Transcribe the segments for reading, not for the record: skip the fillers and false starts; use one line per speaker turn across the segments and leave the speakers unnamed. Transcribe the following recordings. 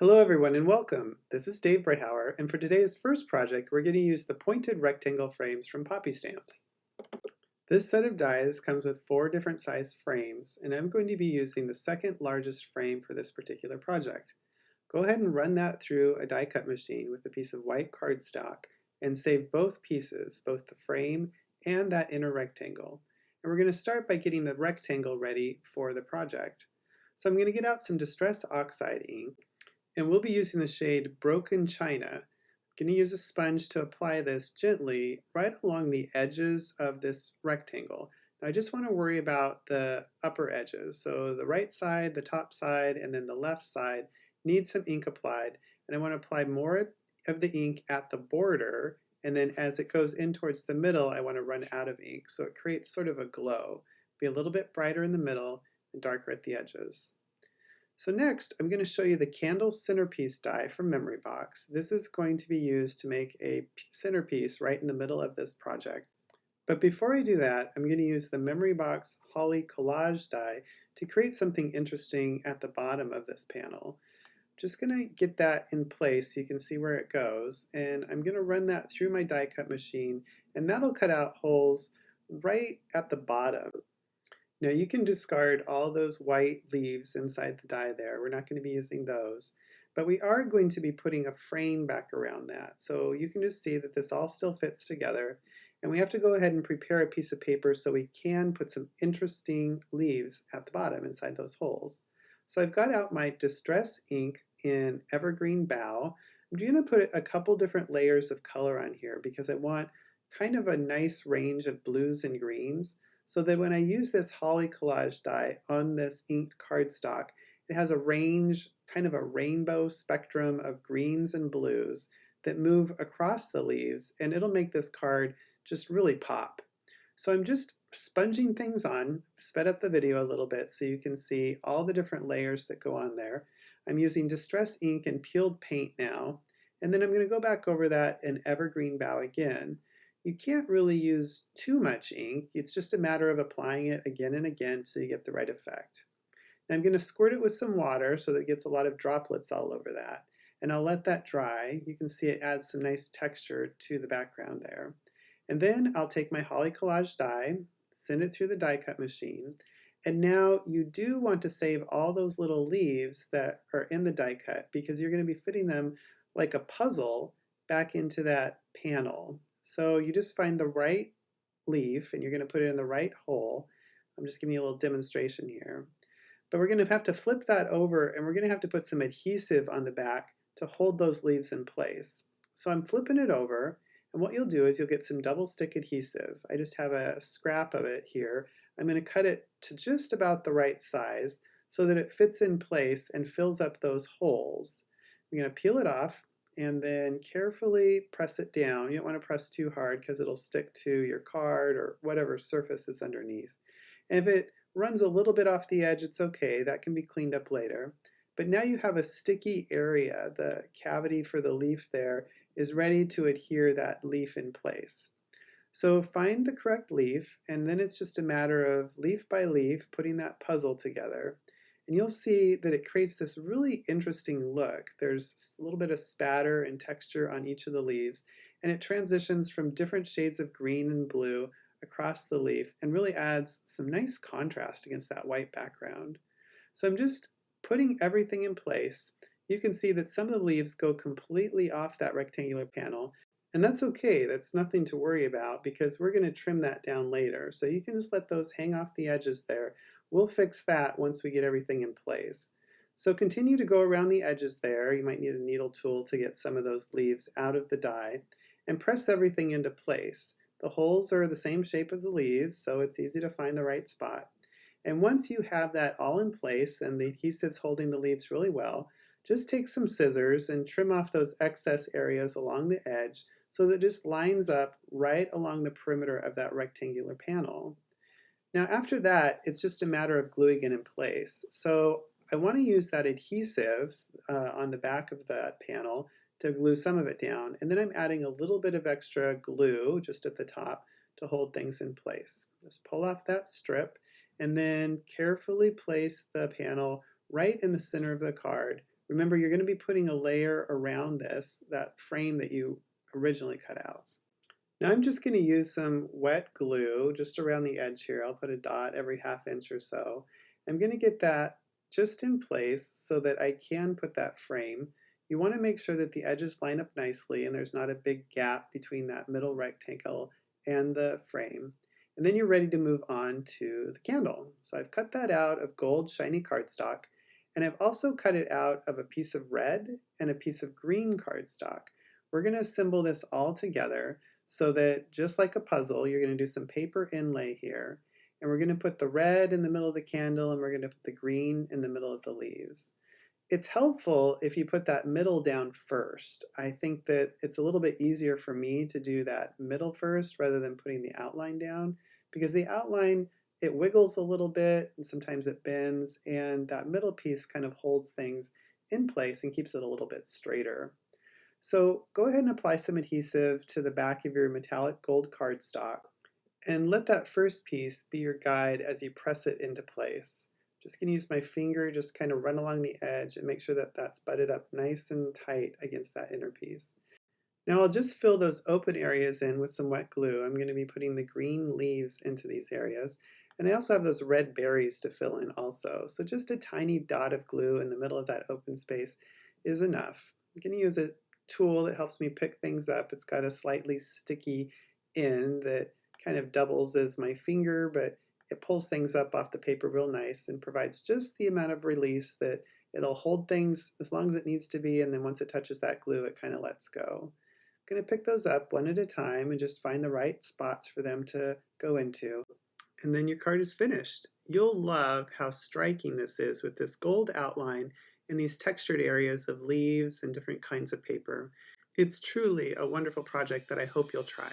Hello everyone and welcome. This is Dave Breithauer, and for today's first project we're going to use the pointed rectangle frames from Poppystamps. This set of dies comes with 4 different size frames, and I'm going to be using the second largest frame for this particular project. Go ahead and run that through a die cut machine with a piece of white cardstock and save both pieces, both the frame and that inner rectangle. And we're going to start by getting the rectangle ready for the project. So I'm going to get out some Distress Oxide ink, and we'll be using the shade Broken China. I'm going to use a sponge to apply this gently right along the edges of this rectangle. Now I just want to worry about the upper edges. So the right side, the top side, and then the left side need some ink applied. And I want to apply more of the ink at the border, and then as it goes in towards the middle, I want to run out of ink. So it creates sort of a glow. Be a little bit brighter in the middle and darker at the edges. So next, I'm going to show you the candle centerpiece die from Memory Box. This is going to be used to make a centerpiece right in the middle of this project. But before I do that, I'm going to use the Memory Box Holly Collage die to create something interesting at the bottom of this panel. I'm just going to get that in place so you can see where it goes, and I'm going to run that through my die cut machine, and that'll cut out holes right at the bottom. Now you can discard all those white leaves inside the die there. We're not going to be using those, but we are going to be putting a frame back around that. So you can just see that this all still fits together, and we have to go ahead and prepare a piece of paper so we can put some interesting leaves at the bottom inside those holes. So I've got out my Distress ink in Evergreen Bough. I'm going to put a couple different layers of color on here because I want kind of a nice range of blues and greens, so that when I use this Holly Collage die on this inked cardstock, it has a range, kind of a rainbow spectrum of greens and blues that move across the leaves, and it'll make this card just really pop. So I'm just sponging things on, sped up the video a little bit so you can see all the different layers that go on there. I'm using Distress ink and peeled paint now, and then I'm going to go back over that in Evergreen Bough again. You can't really use too much ink. It's just a matter of applying it again and again so you get the right effect. Now I'm going to squirt it with some water so that it gets a lot of droplets all over that. And I'll let that dry. You can see it adds some nice texture to the background there. And then I'll take my Holly Collage die, send it through the die cut machine. And now you do want to save all those little leaves that are in the die cut because you're going to be fitting them like a puzzle back into that panel. So you just find the right leaf and you're going to put it in the right hole. I'm just giving you a little demonstration here. But we're going to have to flip that over, and we're going to have to put some adhesive on the back to hold those leaves in place. So I'm flipping it over, and what you'll do is you'll get some double stick adhesive. I just have a scrap of it here. I'm going to cut it to just about the right size so that it fits in place and fills up those holes. I'm going to peel it off and then carefully press it down. You don't want to press too hard because it'll stick to your card or whatever surface is underneath. And if it runs a little bit off the edge, it's okay. That can be cleaned up later. But now you have a sticky area. The cavity for the leaf there is ready to adhere that leaf in place. So find the correct leaf, and then it's just a matter of leaf by leaf putting that puzzle together. And you'll see that it creates this really interesting look. There's a little bit of spatter and texture on each of the leaves, and it transitions from different shades of green and blue across the leaf and really adds some nice contrast against that white background. So I'm just putting everything in place. You can see that some of the leaves go completely off that rectangular panel, and that's okay. That's nothing to worry about because we're going to trim that down later. So you can just let those hang off the edges there. We'll fix that once we get everything in place. So continue to go around the edges there. You might need a needle tool to get some of those leaves out of the die, and press everything into place. The holes are the same shape of the leaves, so it's easy to find the right spot. And once you have that all in place and the adhesive's holding the leaves really well, just take some scissors and trim off those excess areas along the edge so that it just lines up right along the perimeter of that rectangular panel. Now after that, it's just a matter of gluing it in place. So I want to use that adhesive on the back of that panel to glue some of it down, and then I'm adding a little bit of extra glue just at the top to hold things in place. Just pull off that strip and then carefully place the panel right in the center of the card, Remember, you're going to be putting a layer around that frame that you originally cut out. Now I'm just going to use some wet glue just around the edge here. I'll put a dot every ½ inch or so. I'm going to get that just in place so that I can put that frame. You want to make sure that the edges line up nicely and there's not a big gap between that middle rectangle and the frame. And then you're ready to move on to the candle. So I've cut that out of gold shiny cardstock, and I've also cut it out of a piece of red and a piece of green cardstock. We're going to assemble this all together so that just like a puzzle, you're going to do some paper inlay here, and we're going to put the red in the middle of the candle and we're going to put the green in the middle of the leaves. It's helpful if you put that middle down first. I think that it's a little bit easier for me to do that middle first rather than putting the outline down, because the outline, it wiggles a little bit and sometimes it bends, and that middle piece kind of holds things in place and keeps it a little bit straighter. So go ahead and apply some adhesive to the back of your metallic gold cardstock and let that first piece be your guide as you press it into place. Just going to use my finger, just kind of run along the edge and make sure that that's butted up nice and tight against that inner piece. Now I'll just fill those open areas in with some wet glue. I'm going to be putting the green leaves into these areas. And I also have those red berries to fill in also. So just a tiny dot of glue in the middle of that open space is enough. I'm going to use a tool that helps me pick things up. It's got a slightly sticky end that kind of doubles as my finger, but it pulls things up off the paper real nice and provides just the amount of release that it'll hold things as long as it needs to be, and then once it touches that glue, it kind of lets go. I'm going to pick those up one at a time and just find the right spots for them to go into. And then your card is finished. You'll love how striking this is with this gold outline and these textured areas of leaves and different kinds of paper. It's truly a wonderful project that I hope you'll try.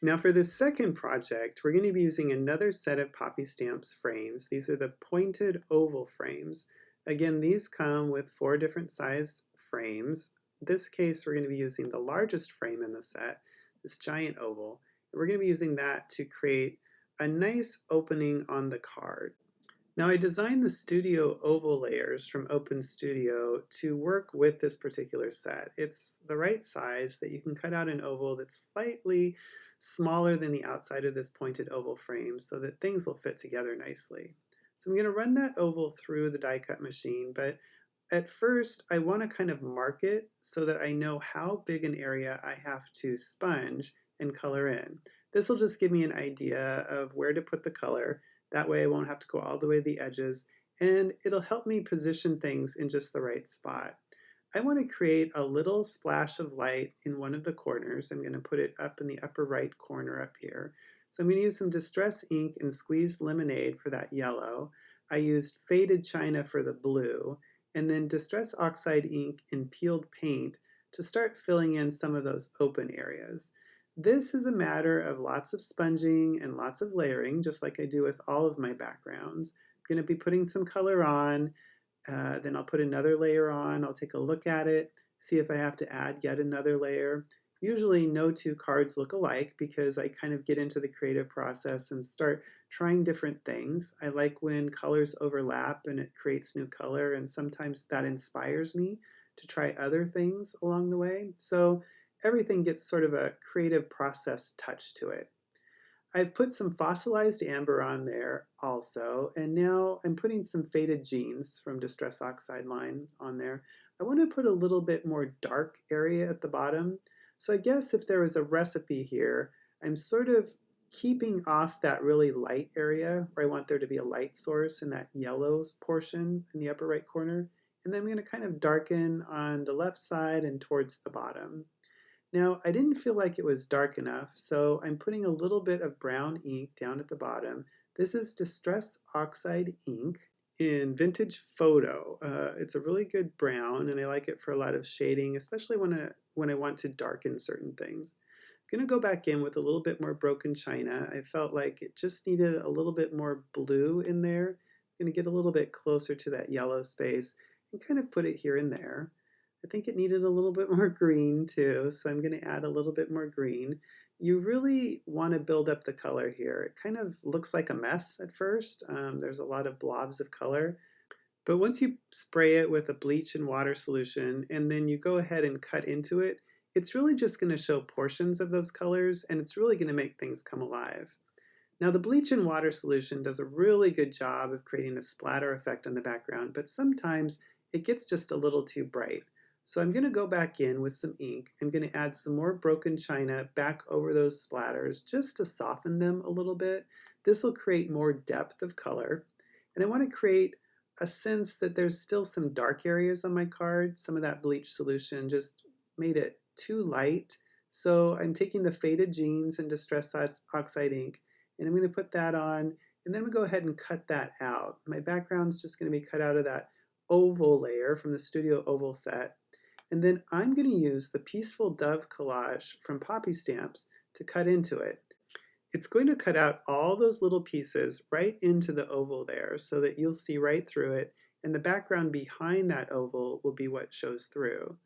Now for this second project, we're going to be using another set of Poppystamps frames. These are the pointed oval frames. Again, these come with 4 different size frames. In this case, we're going to be using the largest frame in the set, this giant oval. And we're going to be using that to create a nice opening on the card. Now I designed the Studio oval layers from Open Studio to work with this particular set. It's the right size that you can cut out an oval that's slightly smaller than the outside of this pointed oval frame so that things will fit together nicely. So I'm going to run that oval through the die cut machine, but at first I want to kind of mark it so that I know how big an area I have to sponge and color in. This will just give me an idea of where to put the color. That way I won't have to go all the way to the edges, and it'll help me position things in just the right spot. I want to create a little splash of light in one of the corners. I'm going to put it up in the upper right corner up here. So I'm going to use some Distress ink and squeezed lemonade for that yellow. I used faded china for the blue, and then Distress Oxide ink and peeled paint to start filling in some of those open areas. This is a matter of lots of sponging and lots of layering, just like I do with all of my backgrounds. I'm going to be putting some color on, then I'll put another layer on, I'll take a look at it, see if I have to add yet another layer. Usually no 2 cards look alike because I kind of get into the creative process and start trying different things. I like when colors overlap and it creates new color, and sometimes that inspires me to try other things along the way. So everything gets sort of a creative process touch to it. I've put some fossilized amber on there also, and now I'm putting some faded jeans from Distress Oxide line on there. I want to put a little bit more dark area at the bottom. So I guess if there was a recipe here, I'm sort of keeping off that really light area where I want there to be a light source in that yellow portion in the upper right corner. And then I'm going to kind of darken on the left side and towards the bottom. Now, I didn't feel like it was dark enough, so I'm putting a little bit of brown ink down at the bottom. This is Distress Oxide ink in Vintage Photo. It's a really good brown, and I like it for a lot of shading, especially when I want to darken certain things. I'm going to go back in with a little bit more broken china. I felt like it just needed a little bit more blue in there. I'm going to get a little bit closer to that yellow space and kind of put it here and there. I think it needed a little bit more green too, so I'm going to add a little bit more green. You really want to build up the color here. It kind of looks like a mess at first. There's a lot of blobs of color. But once you spray it with a bleach and water solution and then you go ahead and cut into it, it's really just going to show portions of those colors and it's really going to make things come alive. Now the bleach and water solution does a really good job of creating a splatter effect on the background, but sometimes it gets just a little too bright. So I'm going to go back in with some ink. I'm going to add some more broken china back over those splatters just to soften them a little bit. This will create more depth of color. And I want to create a sense that there's still some dark areas on my card. Some of that bleach solution just made it too light. So I'm taking the faded jeans and distress oxide ink, and I'm going to put that on, and then we go ahead and cut that out. My background's just going to be cut out of that oval layer from the Studio Oval set. And then I'm going to use the Peaceful Dove collage from Poppystamps to cut into it. It's going to cut out all those little pieces right into the oval there so that you'll see right through it, and the background behind that oval will be what shows through.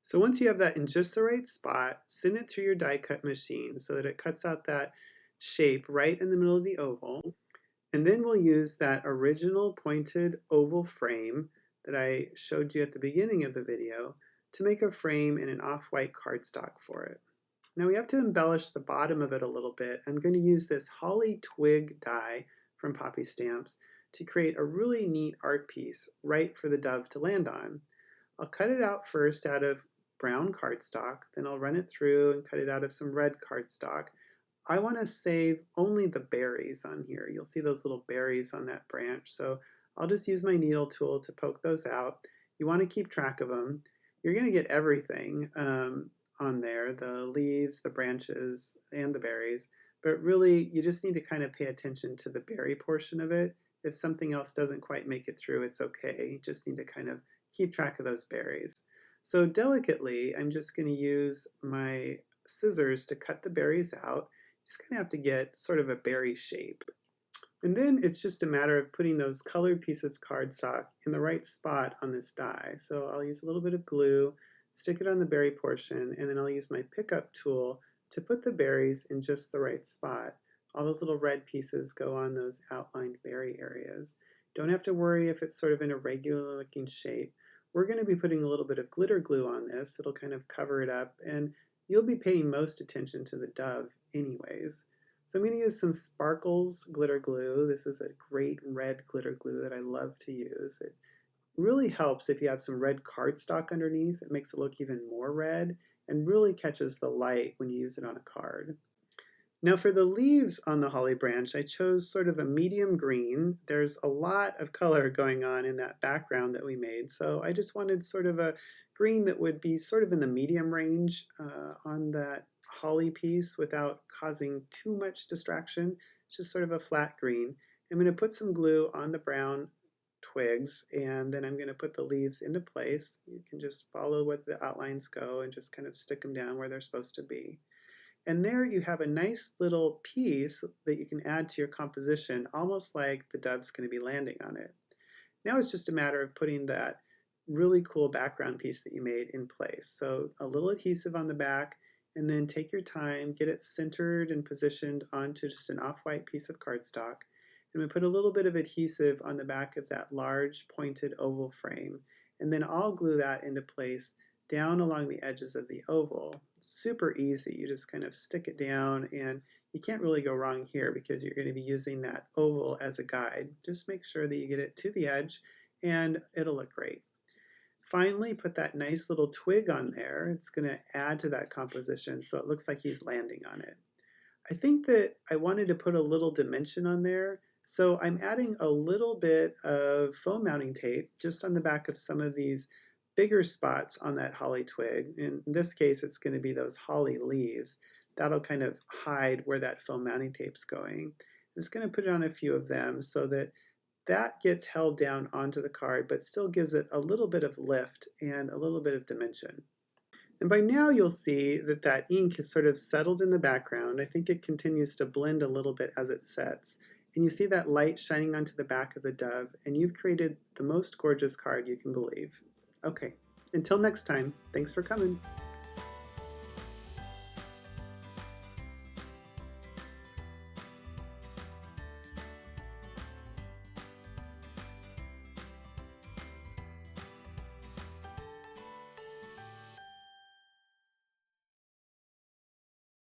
So once you have that in just the right spot, send it through your die cut machine so that it cuts out that shape right in the middle of the oval. And then we'll use that original pointed oval frame that I showed you at the beginning of the video to make a frame in an off-white cardstock for it. Now we have to embellish the bottom of it a little bit. I'm going to use this holly twig die from Poppystamps to create a really neat art piece right for the dove to land on. I'll cut it out first out of brown cardstock, then I'll run it through and cut it out of some red cardstock. I want to save only the berries on here. You'll see those little berries on that branch, so I'll just use my needle tool to poke those out. You want to keep track of them. You're going to get everything on there, the leaves, the branches, and the berries, but really you just need to kind of pay attention to the berry portion of it. If something else doesn't quite make it through, it's okay. You just need to kind of keep track of those berries. So delicately, I'm just going to use my scissors to cut the berries out. Just kind of have to get sort of a berry shape. And then it's just a matter of putting those colored pieces of cardstock in the right spot on this die. So I'll use a little bit of glue, stick it on the berry portion, and then I'll use my pickup tool to put the berries in just the right spot. All those little red pieces go on those outlined berry areas. Don't have to worry if it's sort of in a regular looking shape. We're going to be putting a little bit of glitter glue on this. It'll kind of cover it up, and you'll be paying most attention to the dove anyways. So I'm going to use some Sparkles glitter glue. This is a great red glitter glue that I love to use. It really helps if you have some red cardstock underneath. It makes it look even more red and really catches the light when you use it on a card. Now for the leaves on the holly branch, I chose sort of a medium green. There's a lot of color going on in that background that we made, so I just wanted sort of a green that would be sort of in the medium range on that holly piece without causing too much distraction. It's just sort of a flat green. I'm going to put some glue on the brown twigs, and then I'm going to put the leaves into place. You can just follow what the outlines go and just kind of stick them down where they're supposed to be. And there you have a nice little piece that you can add to your composition, almost like the dove's going to be landing on it. Now it's just a matter of putting that really cool background piece that you made in place. So a little adhesive on the back, and then take your time, get it centered and positioned onto just an off-white piece of cardstock. And we put a little bit of adhesive on the back of that large pointed oval frame, and then I'll glue that into place down along the edges of the oval. It's super easy. You just kind of stick it down, and you can't really go wrong here because you're going to be using that oval as a guide. Just make sure that you get it to the edge and it'll look great. Finally, put that nice little twig on there. It's going to add to that composition so it looks like he's landing on it. I think that I wanted to put a little dimension on there, so I'm adding a little bit of foam mounting tape just on the back of some of these bigger spots on that holly twig. In this case, it's going to be those holly leaves. That'll kind of hide where that foam mounting tape's going. I'm just going to put it on a few of them so that that gets held down onto the card, but still gives it a little bit of lift and a little bit of dimension. And by now you'll see that that ink is sort of settled in the background. I think it continues to blend a little bit as it sets. and you see that light shining onto the back of the dove, and you've created the most gorgeous card you can believe. Okay, until next time, thanks for coming.